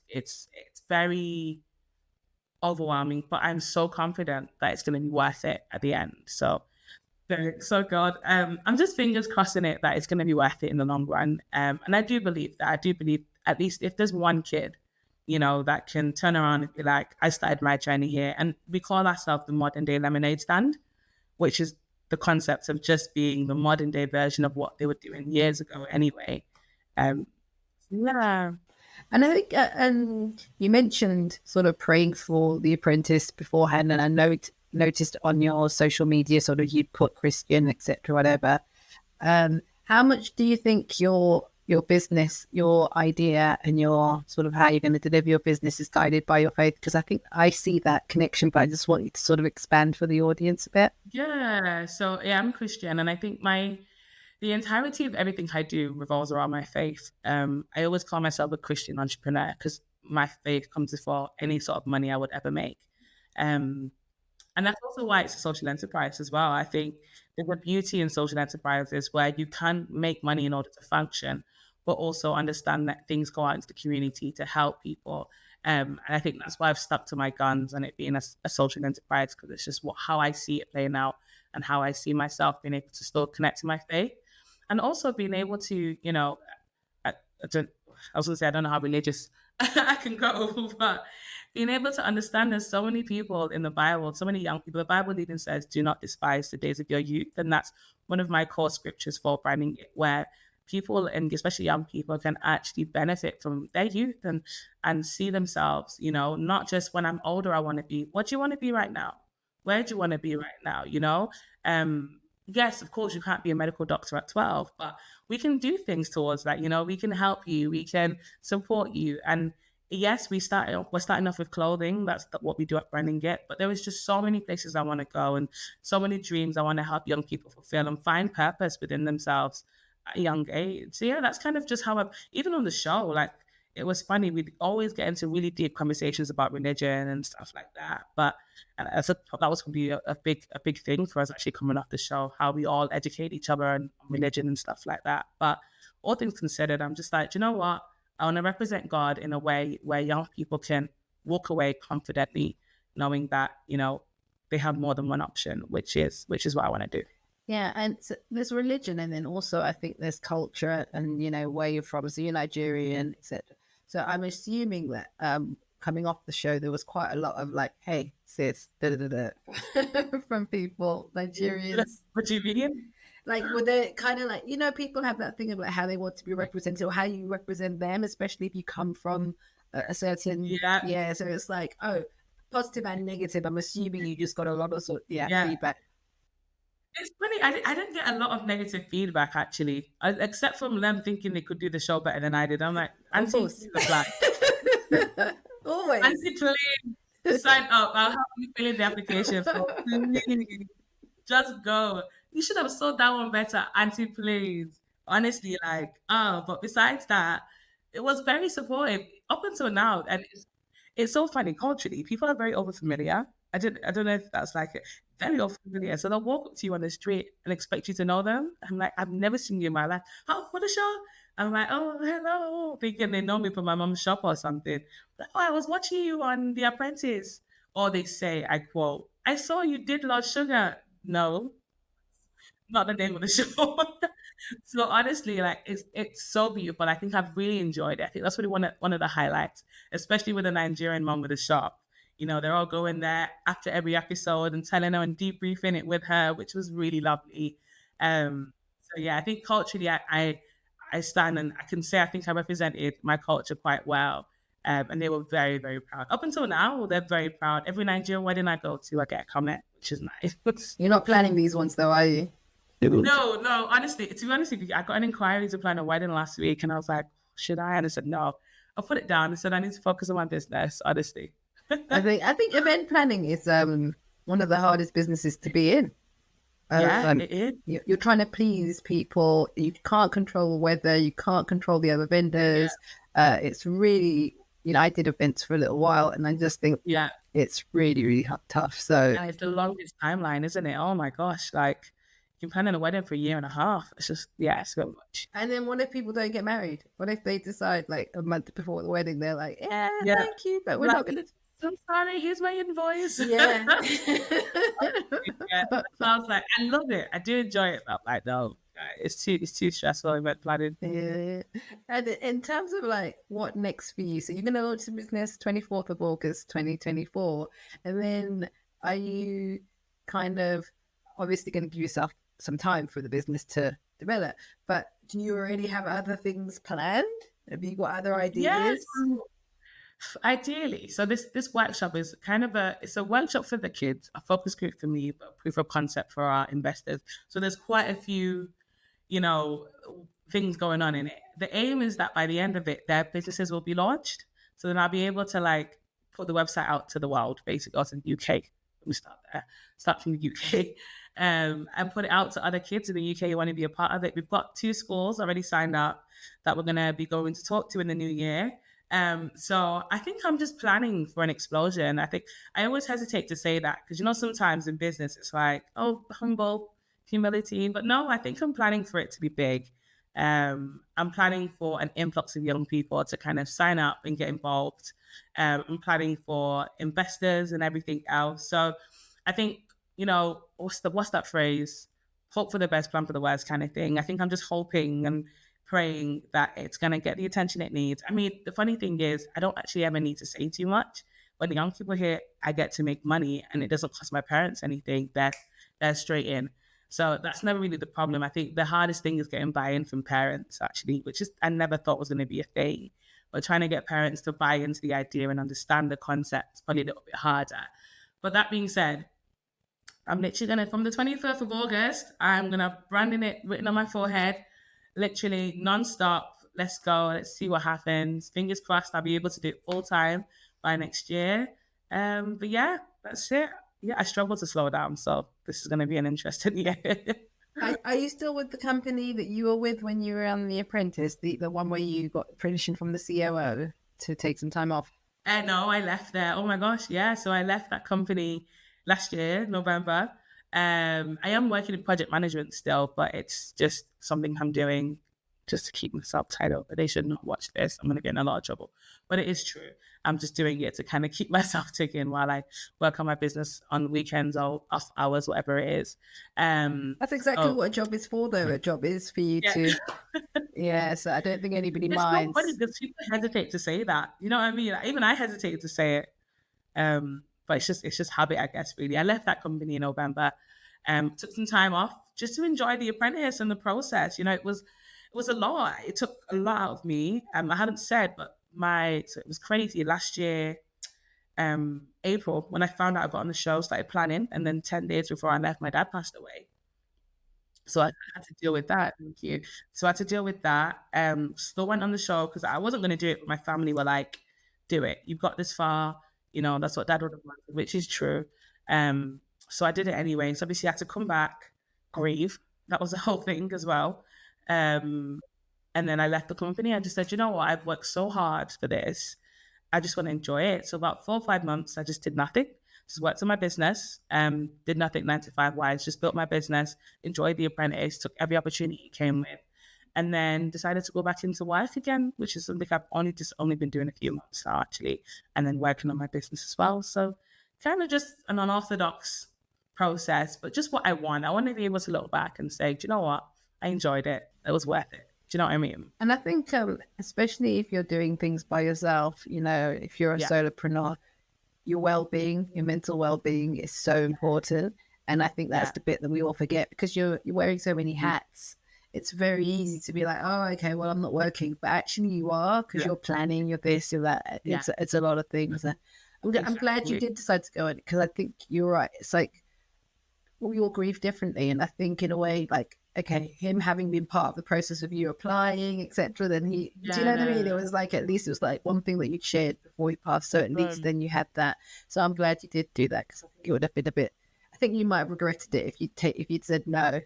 A: It's very overwhelming, but I'm so confident that it's going to be worth it at the end. So God, I'm just fingers crossing it that it's going to be worth it in the long run. And I do believe that. I do believe at least if there's one kid, that can turn around and be like, I started my journey here. And we call ourselves the modern day lemonade stand, which is the concept of just being the modern day version of what they were doing years ago anyway. Yeah.
B: And I think, and you mentioned sort of praying for The Apprentice beforehand, and I know noticed on your social media, sort of you'd put Christian, etc., whatever. How much do you think your business, your idea, and your sort of how you're going to deliver your business is guided by your faith? Because I think I see that connection, but I just want you to sort of expand for the audience a bit.
A: Yeah. So yeah, I'm Christian, and I think the entirety of everything I do revolves around my faith. I always call myself a Christian entrepreneur because my faith comes before any sort of money I would ever make. Um, And that's also why it's a social enterprise as well. I think there's a beauty in social enterprises where you can make money in order to function, but also understand that things go out into the community to help people. And I think that's why I've stuck to my guns and it being a social enterprise, because it's just how I see it playing out and how I see myself being able to still connect to my faith. And also being able to, I was going to say, I don't know how religious I can go, but being able to understand there's so many people in the Bible, so many young people. The Bible even says, do not despise the days of your youth. And that's one of my core scriptures for branding it, where people, and especially young people, can actually benefit from their youth and see themselves, not just when I'm older, I want to be. What do you want to be right now? Where do you want to be right now? Yes, of course, you can't be a medical doctor at 12, but we can do things towards that. We can help you, we can support you. And yes, we're starting off with clothing. That's what we do at Branding It. But there is just so many places I want to go and so many dreams I want to help young people fulfill and find purpose within themselves at a young age. So yeah, that's kind of just how even on the show, like, it was funny. We'd always get into really deep conversations about religion and stuff like that. But I thought that was going to be a big thing for us actually coming off the show, how we all educate each other on religion and stuff like that. But all things considered, I'm just like, you know what? I want to represent God in a way where young people can walk away confidently, knowing that, they have more than one option, which is what I want to do.
B: Yeah, and so there's religion, and then also I think there's culture, and where you're from. So you're Nigerian, etc. So I'm assuming that coming off the show, there was quite a lot of like, "Hey, sis," from people, Nigerians.
A: What do you mean?
B: Like, were they kind of like, people have that thing of like how they want to be represented or how you represent them, especially if you come from a certain, yeah. So it's like, oh, positive and negative. I'm assuming you just got a lot of feedback.
A: It's funny. I didn't get a lot of negative feedback actually, except from them thinking they could do the show better than I did. I'm like, Auntie,
B: always.
A: Auntie, please sign up. I'll help you fill in the application. Just go. You should have sold that one better, Auntie, please. Honestly, but besides that, it was very supportive up until now, and it's so funny culturally. People are very over familiar. I don't know if that's like it. Very over familiar. So they'll walk up to you on the street and expect you to know them. I'm like, I've never seen you in my life. Oh, for the show? I'm like, oh, hello. Thinking they know me from my mom's shop or something. Like, oh, I was watching you on The Apprentice. Or they say, I quote, I saw you did Lord Sugar. No, not the name of the show. So honestly, like, it's so beautiful. I think I've really enjoyed it. I think that's really one of the highlights, especially with the Nigerian mom with the shop. They're all going there after every episode and telling her and debriefing it with her, which was really lovely. So yeah, I think culturally, I stand and I can say I think I represented my culture quite well. And they were very, very proud. Up until now, they're very proud. Every Nigerian wedding I go to, I get a comment, which is nice.
B: You're not planning these ones though, are you?
A: No, honestly, to be honest with you, I got an inquiry to plan a wedding last week and I was like, should I? And I said, no. I'll put it down. I said, I need to focus on my business, honestly.
B: I think event planning is one of the hardest businesses to be in.
A: It is.
B: You're trying to please people. You can't control the weather. You can't control the other vendors. Yeah. It's really, I did events for a little while, and I just think, it's really, really tough. So,
A: and it's the longest timeline, isn't it? Oh my gosh, like, you can plan a wedding for a year and a half. It's just, it's so much.
B: And then what if people don't get married? What if they decide like a month before the wedding, they're like, thank you, but we're not going to.
A: I'm sorry, here's my invoice.
B: Yeah.
A: So I was like, I love it. I do enjoy it. But like, no, it's too stressful event planning.
B: Yeah. And in terms of like what next for you, so you're gonna launch the business 24th of August 2024, and then are you kind of obviously going to give yourself some time for the business to develop, but do you already have other things planned? Have you got other ideas?
A: Yes. Ideally, so this workshop is kind of it's a workshop for the kids, a focus group for me, but proof of concept for our investors. So there's quite a few, you know, things going on in it. The aim is that by the end of it, their businesses will be launched. So then I'll be able to like put the website out to the world, basically, also in the UK. Let me start there. Start from the UK. And put it out to other kids in the UK who want to be a part of it. We've got 2 schools already signed up that we're going to be going to talk to in the new year. So I think I'm just planning for an explosion. I think I always hesitate to say that because, you know, sometimes in business it's like, oh, humble, humility. But no, I think I'm planning for it to be big. I'm planning for an influx of young people to kind of sign up and get involved. I'm planning for investors and everything else. So I think, you know, what's that phrase? Hope for the best, plan for the worst kind of thing. I think I'm just hoping and praying that it's going to get the attention it needs. I mean, the funny thing is, I don't actually ever need to say too much. When the young people hear I get to make money and it doesn't cost my parents anything, they're straight in. So that's never really the problem. I think the hardest thing is getting buy-in from parents, actually, which is I never thought was going to be a thing. But trying to get parents to buy into the idea and understand the concept is probably a little bit harder. But that being said, I'm literally gonna from the 25th of August, I'm gonna branding it written on my forehead, literally non-stop. Let's go. Let's see what happens. Fingers crossed I'll be able to do it full time by next year. But yeah, that's it. Yeah, I struggle to slow down, so this is gonna be an interesting year.
B: Are you still with the company that you were with when you were on The Apprentice, the one where you got permission from the COO to take some time off?
A: No, I left there. Oh my gosh, yeah. So I left that company last year, November. I am working in project management still, but it's just something I'm doing just to keep myself tied up. But they should not watch this. I'm going to get in a lot of trouble. But it is true. I'm just doing it to kind of keep myself ticking while I work on my business on weekends or off hours, whatever it is.
B: That's exactly what a job is for, though. A job is for you to, yeah. So I don't think anybody minds.
A: It's so funny because people hesitate to say that. You know what I mean? Like, even I hesitated to say it. But it's just habit, I guess, really. I left that company in November, took some time off just to enjoy the apprentice and the process. You know, it was a lot. It took a lot out of me. I hadn't said, but so it was crazy. Last year, April, when I found out I got on the show, started planning, and then 10 days before I left, my dad passed away. So I had to deal with that. Thank you. So I had to deal with that. Still went on the show because I wasn't going to do it, but my family were like, do it. You've got this far. You know, that's what dad would have wanted, which is true. So I did it anyway. So obviously I had to come back, grieve. That was the whole thing as well. And then I left the company. I just said, you know what? I've worked so hard for this. I just want to enjoy it. So about 4 or 5 months, I just did nothing. Just worked on my business, did nothing 9 to 5 wise, just built my business, enjoyed the apprentice, took every opportunity it came with, and then decided to go back into work again, which is something I've only been doing a few months now, actually, and then working on my business as well. So kind of just an unorthodox process, but just what I want. I want to be able to look back and say, do you know what? I enjoyed it. It was worth it. Do you know what I mean?
B: And I think, especially if you're doing things by yourself, you know, if you're a solopreneur, your well-being, your mental well-being is so important. And I think that's the bit that we all forget because you're wearing so many hats. It's very easy to be like, oh, okay, well, I'm not working. But actually you are because you're planning, you're this, you're that. It's a lot of things. I'm glad you did decide to go in because I think you're right. It's like we all grieve differently. And I think in a way, like, okay, him having been part of the process of you applying, etc., then do you know what I mean? It was like, at least it was like one thing that you'd shared before he passed. So at least then you had that. So I'm glad you did do that because I think it would have been a bit, I think you might have regretted it if you'd said no.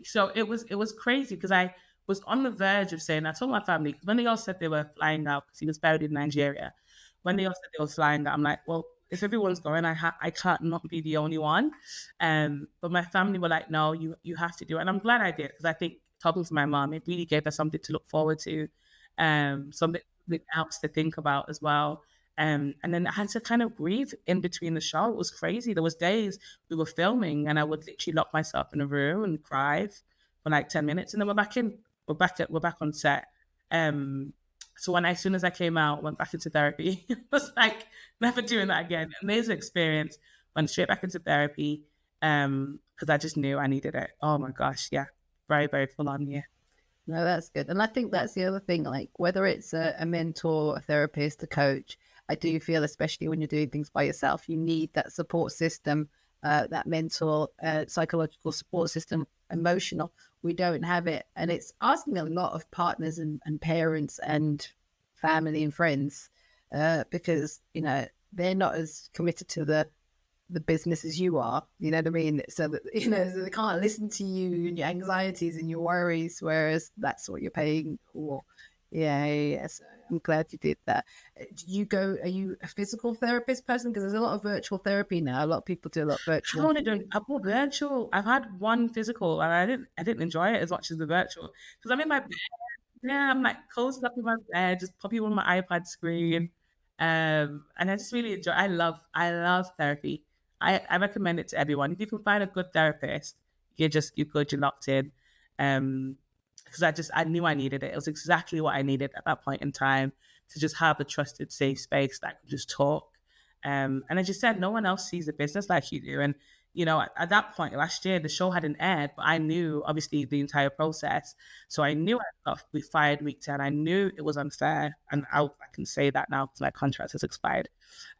A: So it was crazy because I was on the verge of saying, I told my family, when they all said they were flying out because he was buried in Nigeria, when they all said they were flying out, I'm like, well, if everyone's going, I can't not be the only one. But my family were like, no, you have to do it. And I'm glad I did because I think talking to my mom, it really gave us something to look forward to, something else to think about as well. And then I had to kind of breathe in between the show. It was crazy. There was days we were filming and I would literally lock myself in a room and cry for like 10 minutes. And then we're back on set. So as soon as I came out, went back into therapy. It was like never doing that again. Amazing experience. Went straight back into therapy because I just knew I needed it. Oh my gosh, yeah, very very full on, yeah.
B: No, that's good. And I think that's the other thing, like whether it's a mentor, a therapist, a coach, I do feel, especially when you're doing things by yourself, you need that support system, that mental, psychological support system, emotional. We don't have it. And it's asking a lot of partners and parents and family and friends because, you know, they're not as committed to the business as you are, you know what I mean? So that, you know, so they can't listen to you and your anxieties and your worries, whereas that's what you're paying for. Yeah, yes. I'm glad you did that. Are you a physical therapist person? Because there's a lot of virtual therapy now. A lot of people do a lot of
A: I've
B: virtual.
A: only done I've got virtual. I've had one physical, and I didn't enjoy it as much as the virtual because I'm in my bed. Yeah, I'm like cozy up in my bed, just popping on my iPad screen, and I just really enjoy. I love therapy. I recommend it to everyone. If you can find a good therapist, you're good, you're locked in. Because I knew I needed it. It was exactly what I needed at that point in time to just have a trusted, safe space that I could just talk. And as you said, no one else sees the business like you do. And at that point last year, the show hadn't aired, but I knew obviously the entire process. So I knew I got fired week 10. I knew it was unfair. And I can say that now because my contract has expired.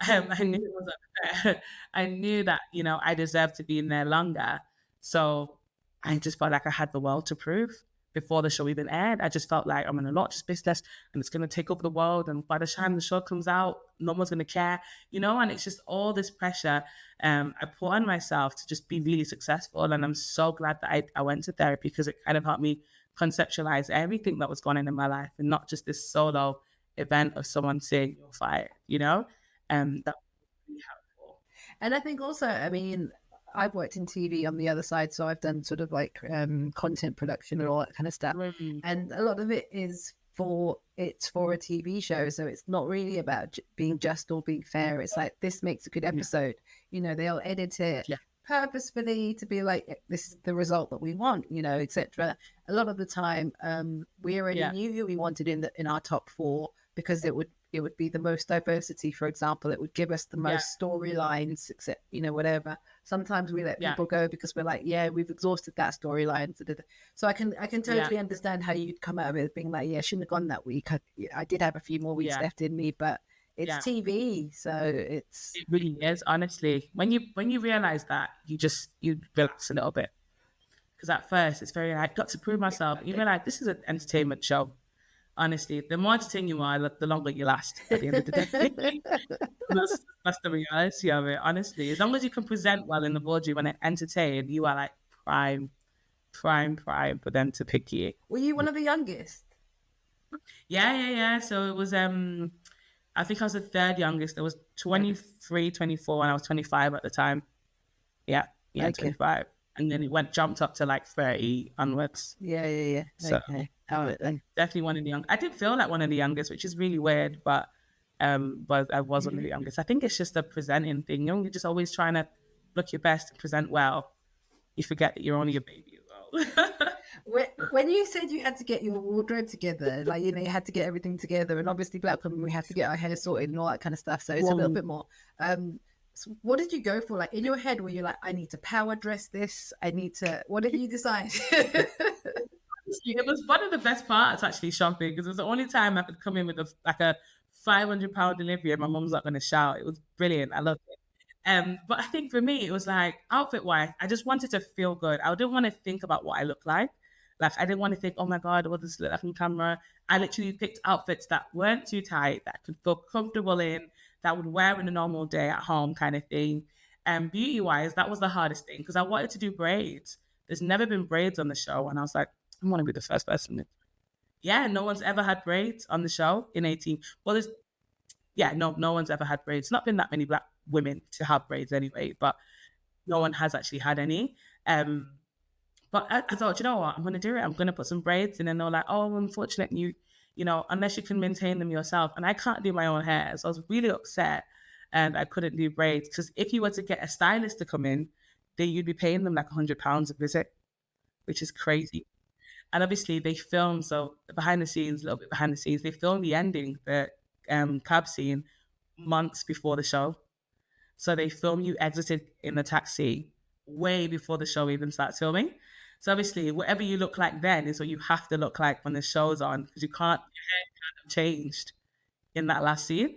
A: I knew it was unfair. I knew that, I deserved to be in there longer. So I just felt like I had the world to prove before the show even aired. I just felt like I'm in a lot of business and it's going to take over the world. And by the time the show comes out, no one's going to care, and it's just all this pressure I put on myself to just be really successful. And I'm so glad that I went to therapy because it kind of helped me conceptualize everything that was going on in my life and not just this solo event of someone saying you're fired, that was really helpful.
B: And I think also, I mean, I've worked in TV on the other side, so I've done sort of like content production and all that kind of stuff.
A: Mm-hmm.
B: And a lot of it is for a TV show, so it's not really about being just or being fair. It's like this makes a good episode. They'll edit it purposefully to be like this is the result that we want, etc. A lot of the time, we already knew who we wanted in our top 4 because it would be the most diversity. For example, it would give us the most storylines, except whatever. Sometimes we let people go because we're like, we've exhausted that storyline. So I can totally understand how you'd come out of it being like, shouldn't have gone that week. I did have a few more weeks left in me, but it's TV, so it
A: really is. Honestly, when you realize that, you relax a little bit because at first it's very like got to prove myself. You realize this is an entertainment show. Honestly, the more entertaining you are, the longer you last at the end of the day. that's the reality of it, honestly. As long as you can present well in the boardroom and entertain, you are like prime for them to pick you.
B: Were you one of the youngest?
A: Yeah. So it was, I think I was the third youngest. There was 23, 24, and I was 25 at the time. Yeah, okay. 25. And then it jumped up to like 30 onwards.
B: Yeah.
A: So,
B: okay.
A: Definitely one of the young. I did feel like one of the youngest, which is really weird, but I was one of the youngest. I think it's just a presenting thing. You're just always trying to look your best and present well. You forget that you're only a baby as
B: well. When you said you had to get your wardrobe together, like you had to get everything together, and obviously Black women, we have to get our hair sorted and all that kind of stuff. So it's a little bit more. So what did you go for? Like in your head, were you like, I need to power dress this? What did you decide?
A: It was one of the best parts actually shopping because it was the only time I could come in with a £500 delivery and my mom's not going to shout. It was brilliant. I loved it. But I think for me, it was like outfit wise, I just wanted to feel good. I didn't want to think about what I look like. Like I didn't want to think, oh my God, what does this look like on camera? I literally picked outfits that weren't too tight, that I could feel comfortable in, that I would wear in a normal day at home kind of thing. And beauty wise, that was the hardest thing because I wanted to do braids. There's never been braids on the show. And I was like, I want to be the first person. Yeah, no one's ever had braids on the show in 18. Well, no one's ever had braids. It's not been that many Black women to have braids anyway, but no one has actually had any. But I thought, you know what, I'm going to do it. I'm going to put some braids in. And they're like, oh, unfortunately, unless you can maintain them yourself. And I can't do my own hair. So I was really upset and I couldn't do braids because if you were to get a stylist to come in, then you'd be paying them like £100 a visit, which is crazy. And obviously they filmed, so a little bit behind the scenes, they filmed the ending, the cab scene, months before the show. So they film you exited in the taxi way before the show even starts filming. So obviously, whatever you look like then is what you have to look like when the show's on, because you can't have changed in that last scene.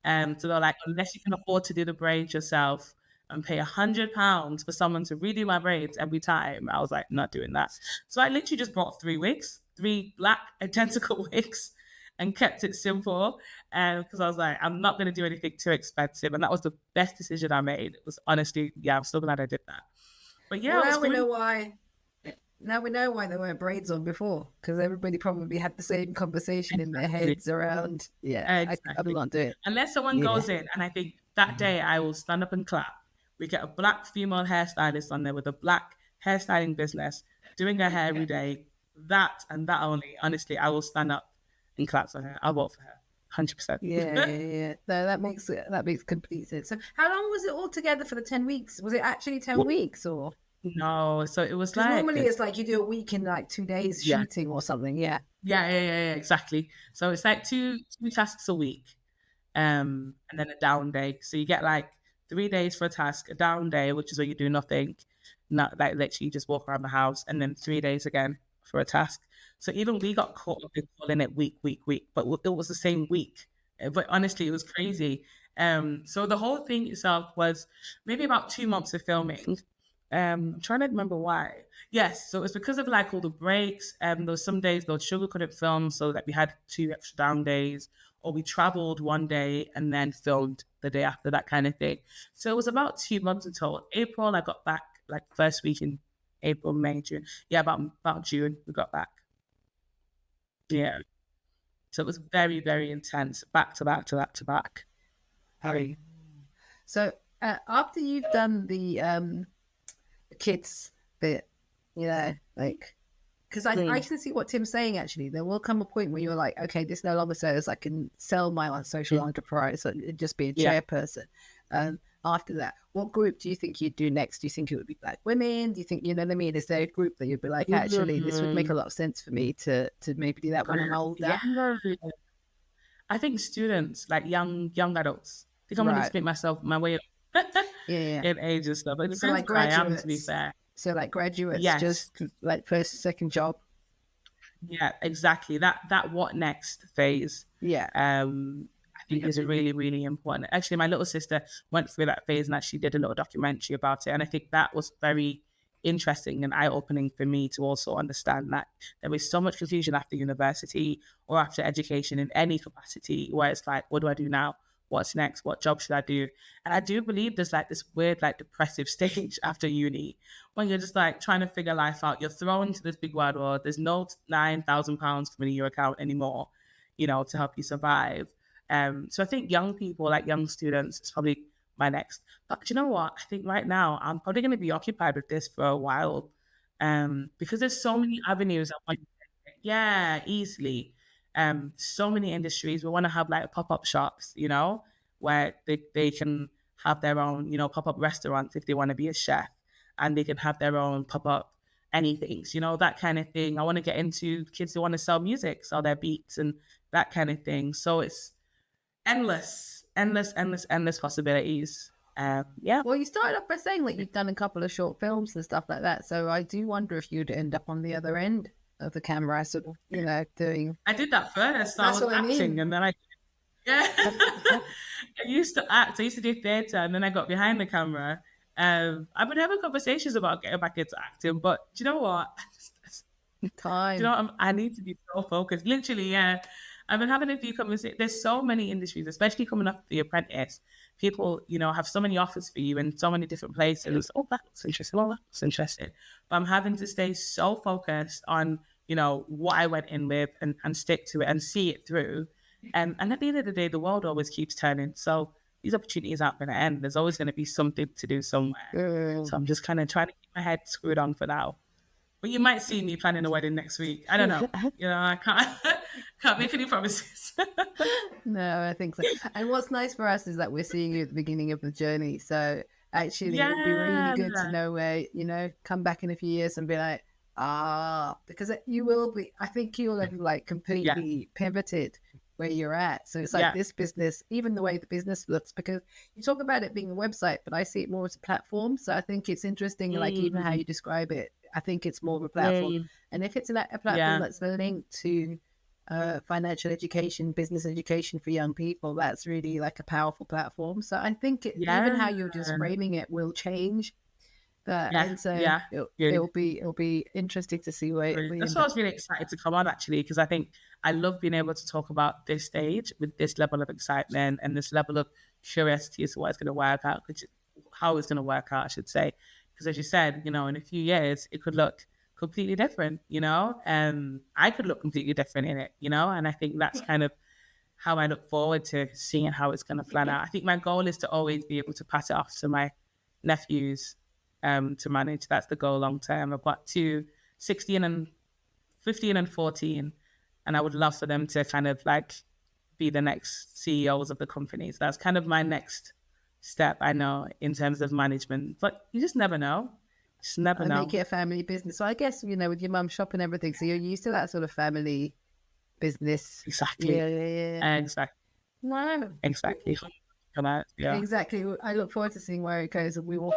A: So they're like, unless you can afford to do the braids yourself and pay £100 for someone to redo my braids every time, I was like, not doing that. So I literally just bought 3 wigs, 3 black identical wigs, and kept it simple. Because I was like, I'm not going to do anything too expensive. And that was the best decision I made. It was honestly, yeah, I'm so glad I did that. But yeah,
B: Well,
A: I was
B: now we
A: doing
B: know why. Now we know why there weren't braids on before, because everybody probably had the same conversation in their
A: exactly.
B: heads around. Yeah, I will
A: Exactly.
B: not do it.
A: Unless someone
B: Yeah.
A: goes in, and I think that day I will stand up and clap. We get a black female hairstylist on there with a black hairstyling business, doing her hair every day. That and that only. Honestly, I will stand up and clap for her. I'll vote for her, 100%.
B: Yeah. No, that makes complete sense. So, how long was it all together for the 10 weeks? Was it actually 10 weeks, or
A: No, so it was
B: because
A: like,
B: normally it's like you do a week in like 2 days
A: yeah,
B: shooting or something? Yeah.
A: yeah, exactly. So it's like two tasks a week, and then a down day. So you get like 3 days for a task, a down day, which is where you do nothing, not like literally just walk around the house, and then 3 days again for a task. So even we got caught up in calling it week, but it was the same week. But honestly, it was crazy. So the whole thing itself was maybe about 2 months of filming. I'm trying to remember why. Yes, so it was because of like all the breaks. There was some days Lord Sugar couldn't film, so that we had 2 extra down days, or we traveled one day and then filmed the day after, that kind of thing. So it was about 2 months in total. April, I got back like first week in April, May, June. Yeah, about June we got back. Yeah. So it was very, very intense, back to back to back to back. Harry.
B: So after you've done the kids bit, like, because I can see what Tim's saying. Actually, there will come a point where you're like, okay, this no longer serves. I can sell my own social enterprise and just be a chairperson. After that, what group do you think you'd do next? Do you think it would be Black women? Do you think, you know what I mean? Is there a group that you'd be like, actually, this would make a lot of sense for me to maybe do that when I'm older?
A: I think students, like young adults, I think I'm going to split myself my way in age and stuff. It
B: So
A: depends
B: like
A: where I am, to be
B: graduates.
A: fair.
B: So like graduates,
A: Yes.
B: just like first, second job.
A: Yeah, exactly. That what next phase.
B: Yeah.
A: I think is really, really important. Actually, my little sister went through that phase and actually did a little documentary about it. And I think that was very interesting and eye-opening for me to also understand that there is so much confusion after university or after education in any capacity, where it's like, what do I do now? What's next? What job should I do? And I do believe there's like this weird, like depressive stage after uni when you're just like trying to figure life out. You're thrown into this big wide world. There's no £9,000 coming in your account anymore, to help you survive. So I think young people, like young students, is probably my next. But you know what? I think right now I'm probably going to be occupied with this for a while, because there's so many avenues. Yeah, easily. So many industries. We want to have like pop-up shops, where they can have their own, pop-up restaurants if they want to be a chef, and they can have their own pop-up anything, that kind of thing. I want to get into kids who want to sell music, sell their beats and that kind of thing. So it's endless possibilities. Yeah.
B: Well, you started off by saying like you've done a couple of short films and stuff like that. So I do wonder if you'd end up on the other end of the camera, sort of, doing.
A: I did that first. I was acting, and then I used to act. I used to do theatre, and then I got behind the camera. I've been having conversations about getting back into acting, but do you know what?
B: Time.
A: I need to be so focused. Literally, yeah. I've been having a few conversations. There's so many industries, especially coming up the Apprentice. People, have so many offers for you in so many different places. Oh, that looks interesting. Oh, that looks interesting. But I'm having to stay so focused on, what I went in with and stick to it and see it through. And at the end of the day, the world always keeps turning. So these opportunities aren't going to end. There's always going to be something to do somewhere. So I'm just kind of trying to keep my head screwed on for now. But you might see me planning a wedding next week. I don't know. I can't make any promises.
B: No, I think so. And what's nice for us is that we're seeing you at the beginning of the journey. So actually, it would be really good to know where, come back in a few years and be like, because you will be, I think you'll have like completely pivoted where you're at. So it's like this business, even the way the business looks, because you talk about it being a website, but I see it more as a platform. So I think it's interesting, like even how you describe it, I think it's more of a platform. And if it's a platform that's linked to financial education, business education for young people, that's really like a powerful platform. So I think even how you're just framing it will change. And so it'll be interesting to see where
A: that's why I was really excited to come on, actually, because I think I love being able to talk about this stage with this level of excitement and this level of curiosity as to what it's going to work out, how it's going to work out, I should say. Because as you said, in a few years, it could look completely different, and I could look completely different in it, and I think that's kind of how I look forward to seeing how it's going to plan out. I think my goal is to always be able to pass it off to my nephews to manage. That's the goal long term. I've got 2, 16 and 15 and 14, and I would love for them to kind of like be the next CEOs of the companies. That's kind of my next step, I know, in terms of management, but you just never know. Just never know.
B: Make it a family business. So I guess, with your mum shop and everything, so you're used to that sort of family business.
A: Exactly.
B: Yeah.
A: Exactly.
B: Wow.
A: Exactly.
B: Exactly. I look forward to seeing where it goes, and we will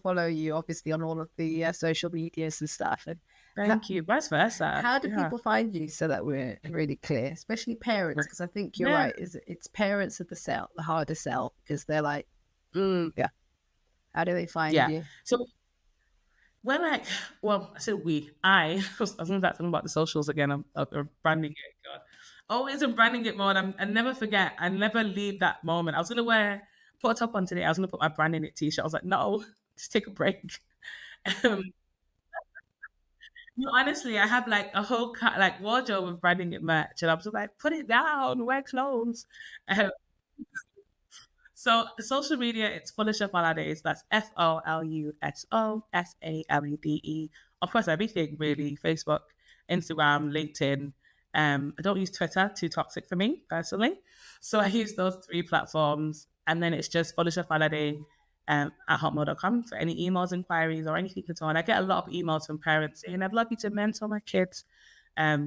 B: follow you obviously on all of the social medias and stuff. And
A: thank you. Vice versa.
B: How do people find you, so that we're really clear, especially parents? Because I think you're right. It's parents of the harder sell, because they're like, how do they find you?
A: So when I said I was going to talking about the socials again. I'm branding it. God. Always in branding it mode. I never forget. I never leave that moment. I was going to put a top on today. I was going to put my branding it t-shirt. I was like, no, just take a break. Honestly, I have like a whole wardrobe of branding it merch, and I was just like, put it down, wear clothes. So social media, it's Foluso Falade. That's FOLUSO FALADE. Of course, everything really: Facebook, Instagram, LinkedIn. I don't use Twitter; too toxic for me personally. So I use those 3 platforms, and then it's just Foluso Falade at hotmail.com for any emails, inquiries, or anything at all. And I get a lot of emails from parents saying, "I'd love you to mentor my kids,"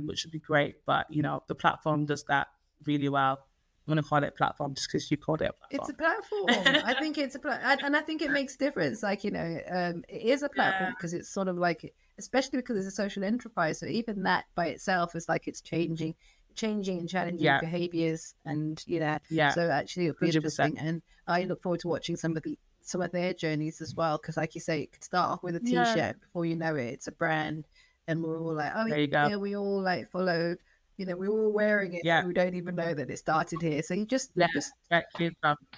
A: which would be great. But the platform does that really well. I'm going to call it a platform just because you called it a platform.
B: It's a platform. I think it's a platform. And I think it makes a difference. Like, it is a platform because it's sort of like, especially because it's a social enterprise. So even that by itself is like it's changing and challenging behaviors. And, so actually it'll be 100%. Interesting. And I look forward to watching some of their journeys as well. Because like you say, it could start off with a t-shirt. Before you know it, it's a brand. And we're all like, we all like follow. We're all wearing it. We don't even know that it started here. So you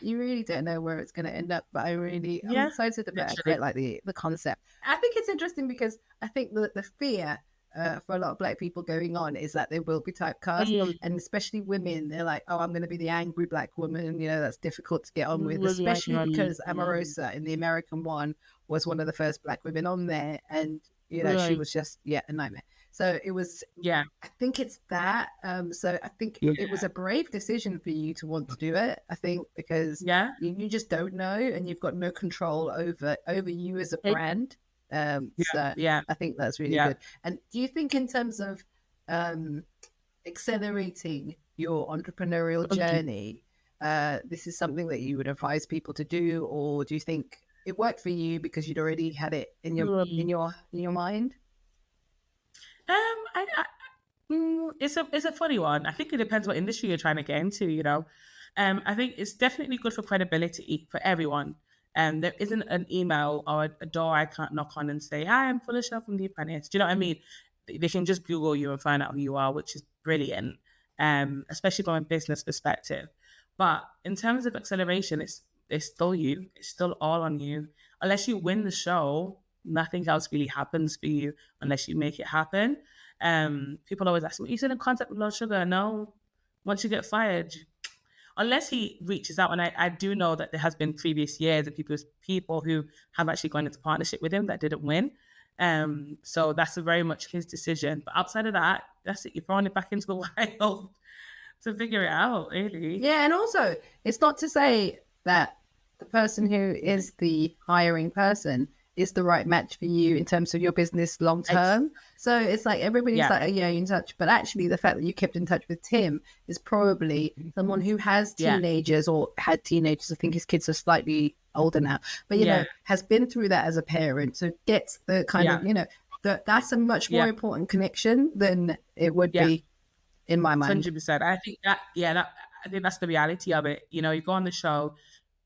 B: you really don't know where it's going to end up. But I'm excited about it, like the concept. I think it's interesting because I think the fear for a lot of Black people going on is that they will be typecast, and especially women. They're like, oh, I'm going to be the angry Black woman. That's difficult to get on with, especially because Amorosa in the American one was one of the first Black women on there, and she was just a nightmare. So it was, I think it's that. So I think it was a brave decision for you to want to do it. I think because you just don't know, and you've got no control over you as a brand. I think that's really good. And do you think in terms of accelerating your entrepreneurial journey, this is something that you would advise people to do, or do you think it worked for you because you'd already had it in your mind?
A: It's a funny one. I think it depends what industry you're trying to get into. I think it's definitely good for credibility for everyone. There isn't an email or a door I can't knock on and say, "Hi, I'm Foluso from the Apprentice." Do you know what I mean? They can just Google you and find out who you are, which is brilliant. Especially from a business perspective. But in terms of acceleration, it's still you. It's still all on you. Unless you win the show, nothing else really happens for you unless you make it happen. People always ask me, "You still in contact with Lord Sugar?" No. Once you get fired, unless he reaches out, and I do know that there has been previous years of people who have actually gone into partnership with him that didn't win. So that's very much his decision. But outside of that, that's it. You're throwing it back into the wild to figure it out, really.
B: Yeah, and also it's not to say that the person who is the hiring person is the right match for you in terms of your business long term. So it's like everybody's like, oh, yeah, you're in touch. But actually, the fact that you kept in touch with Tim is probably someone who has teenagers or had teenagers. I think his kids are slightly older now, but, you know, has been through that as a parent. So gets the kind of, you know, that's a much more important connection than it would be in my mind.
A: 100%. I think I think that's the reality of it. You know, you go on the show,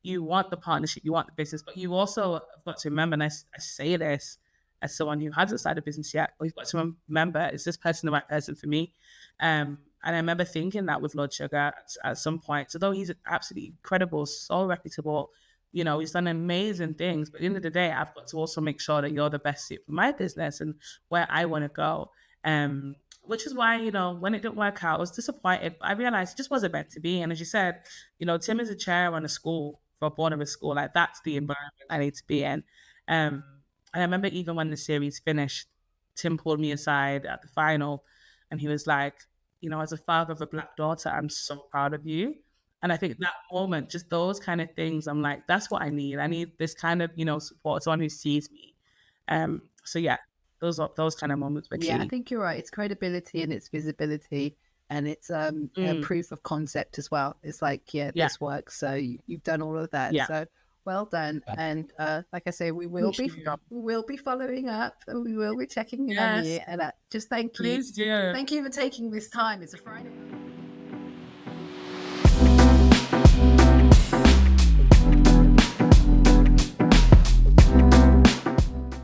A: you want the partnership, you want the business, but you also have got to remember, and I say this as someone who hasn't started a business yet, but you've got to remember, is this person the right person for me? And I remember thinking that with Lord Sugar at some point. So though he's absolutely incredible, so reputable, you know, he's done amazing things. But at the end of the day, I've got to also make sure that you're the best suit for my business and where I want to go. Which is why, you know, when it didn't work out, I was disappointed. But I realized it just wasn't meant to be. And as you said, you know, Tim is a chair on a school for a board of a school. Like, that's the environment I need to be in. And I remember even when the series finished, Tim pulled me aside at the final and he was like, you know, as a father of a Black daughter, I'm so proud of you. And I think that moment, just those kind of things, I'm like, that's what I need. I need this kind of, you know, support, someone who sees me. So yeah, those kind of moments were key.
B: Yeah, I think you're right. It's credibility and it's visibility and it's a proof of concept as well. It's like, this works. So you've done all of that. So well done. And like I say, we will be following up and we will be checking in on you. And just thank you.
A: Please do.
B: Thank you for taking this time. It's a Friday.